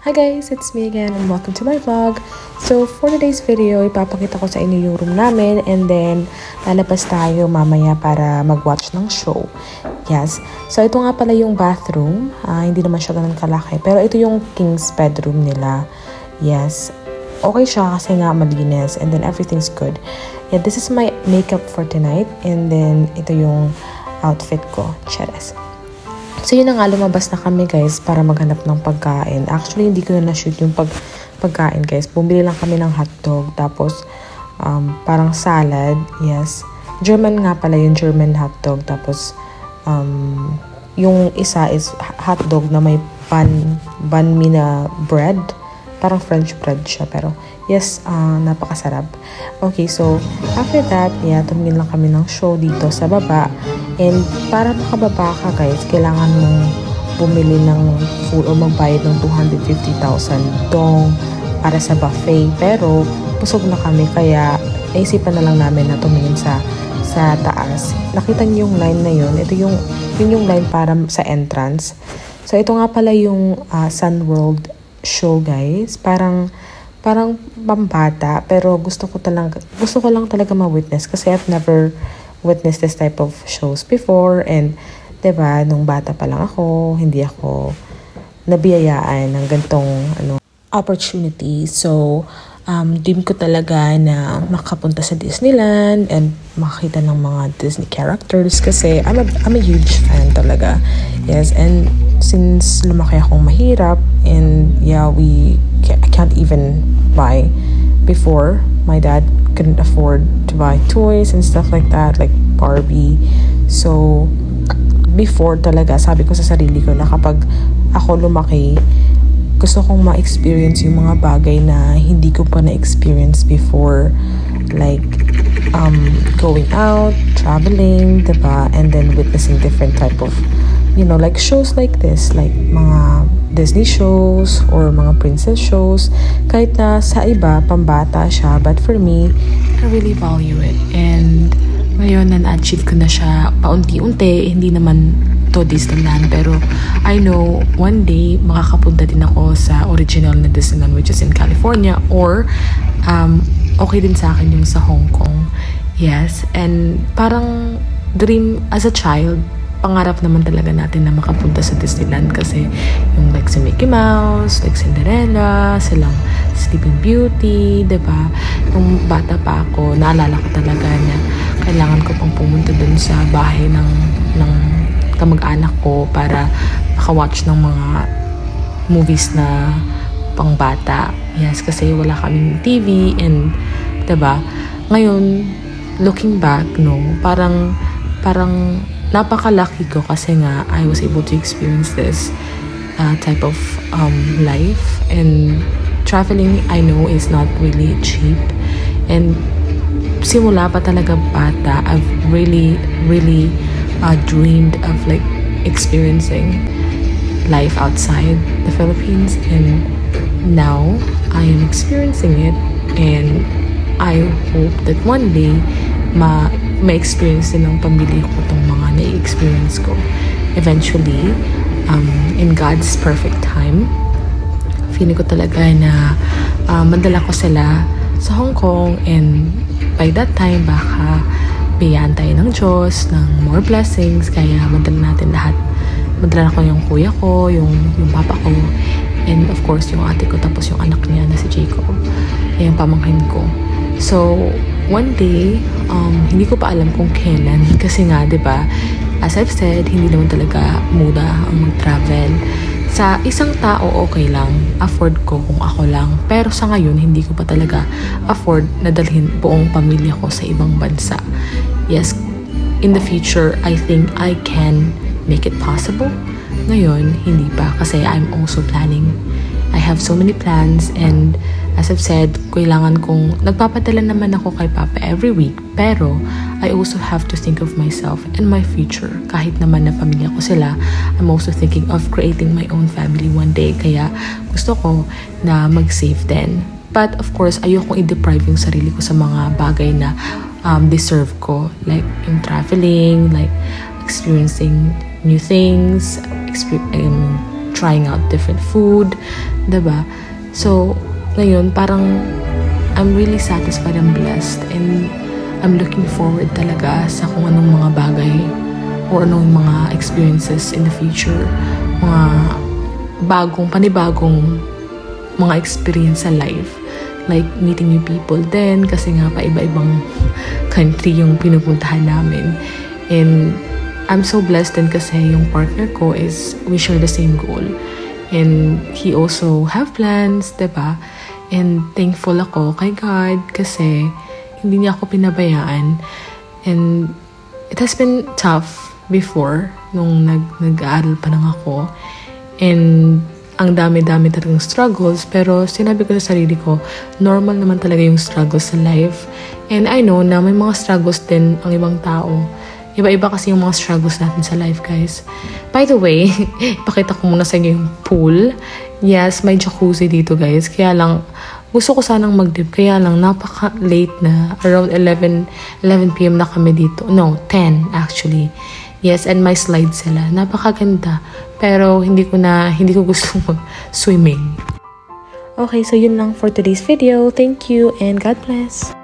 Hi guys, it's me again and welcome to my vlog. So for today's video, ipapakita ko sa inyo yung room namin and then lalabas tayo mamaya para mag-watch ng show. Yes, so ito nga pala yung bathroom. Hindi naman siya ganun kalaki pero ito yung king's bedroom nila. Yes, okay siya kasi nga malinis and then everything's good. Yeah, this is my makeup for tonight and then ito yung outfit ko. Cheers. So yun na nga, lumabas na kami guys para maghanap ng pagkain. Actually, hindi ko na na-shoot yung pagkain guys. Bumili lang kami ng hotdog, tapos parang salad, yes. German nga pala yung German hotdog, tapos yung isa is hotdog na may banh mi na bread. Parang French bread siya, pero yes, napakasarap. Okay, so after that, yeah, tumingin lang kami ng show dito sa baba. And para makababa ka guys, kailangan mong bumili ng food o magbayad ng 250,000 dong para sa buffet. Pero busog na kami, kaya naisipan na lang namin na tumingin sa taas. Nakita niyo yung line na yun. Ito yun yung line para sa entrance. So ito nga pala yung Sun World show guys. Parang pambata, pero gusto ko lang talaga ma-witness kasi I've never witnessed this type of shows before. And 'di ba, nung bata pa lang ako, hindi ako nabiyayaan ng gantong opportunity. So dream ko talaga na makapunta sa Disneyland and makakita ng mga Disney characters kasi I'm a huge fan talaga. Yes, and since lumaki akong mahirap and yeah, I can't even buy. Before, my dad couldn't afford to buy toys and stuff like that, like Barbie. So before talaga, sabi ko sa sarili ko na kapag ako lumaki, gusto kong ma-experience yung mga bagay na hindi ko pa na-experience before. Like, going out, traveling, diba? And then witnessing different type of, like shows like this. Like, mga Disney shows or mga princess shows. Kahit na sa iba, pambata siya. But for me, I really value it. And ngayon, na-achieve ko na siya paunti-unti. Hindi naman to Disneyland, pero I know one day makakapunta din ako sa original na Disneyland, which is in California, or okay din sa akin yung sa Hong Kong. Yes, and parang dream as a child, pangarap naman talaga natin na makapunta sa Disneyland kasi yung like si Mickey Mouse, like Cinderella, silang Sleeping Beauty, diba? Nung bata pa ako, naalala ko talaga na kailangan ko pang pumunta dun sa bahay ng kamag-anak ko para makawatch ng mga movies na pangbata. Yes, kasi wala kaming TV and, diba? Ngayon, looking back, no, parang napaka-lucky ko kasi nga I was able to experience this type of life. And traveling, I know, is not really cheap. And simula pa talaga bata, I've really dreamed of like experiencing life outside the Philippines, and now I am experiencing it, and I hope that one day ma-experience din ng pamilya ko itong mga na-experience ko eventually, in God's perfect time. Feeling ko talaga na madala ko sila sa Hong Kong, and by that time baka bigyan tayo ng Diyos ng more blessings, kaya madala natin lahat. Madala ko yung kuya ko, yung papa ko, and of course yung ate ko, tapos yung anak niya na si Jacob, yung pamangkin ko. So one day, hindi ko pa alam kung kailan kasi nga, diba, as I've said, hindi naman talaga muda ang mag-travel. Sa isang tao, okay lang. Afford ko kung ako lang. Pero sa ngayon, hindi ko pa talaga afford na dalhin buong pamilya ko sa ibang bansa. Yes, in the future, I think I can make it possible. Ngayon, hindi pa. Kasi I'm also planning. I have so many plans, and as I've said, kailangan kong nagpapadala naman ako kay Papa every week. Pero I also have to think of myself and my future. Kahit naman na pamilya ko sila, I'm also thinking of creating my own family one day. Kaya gusto ko na mag-save din. But of course, ayokong i-deprive yung sarili ko sa mga bagay na deserve ko. Like yung traveling, like experiencing new things, trying out different food, diba? So, ngayon, parang I'm really satisfied and blessed, and I'm looking forward talaga sa kung anong mga bagay or anong mga experiences in the future, mga panibagong mga experience sa life, like meeting new people din, kasi nga pa iba-ibang country yung pinupuntahan namin. And I'm so blessed din kasi yung partner ko is we share the same goal, and he also have plans, diba? And thankful ako kay God kasi hindi niya ako pinabayaan. And it has been tough before nung nag-aaral pa lang ako, and ang dami-dami talagang struggles, pero sinabi ko sa sarili ko, normal naman talaga yung struggles sa life. And I know na may mga struggles din ang ibang tao. Iba-iba kasi yung mga struggles natin sa life, guys. By the way, ipakita ko muna sa inyo yung pool. Yes, may jacuzzi dito, guys. Kaya lang, gusto ko sanang mag-dip. Kaya lang, napaka-late na. Around 11 p.m. na kami dito. No, 10 actually. Yes, and may slides sila. Napakaganda. Pero hindi ko gusto mag-swimming. Okay, so yun lang for today's video. Thank you and God bless.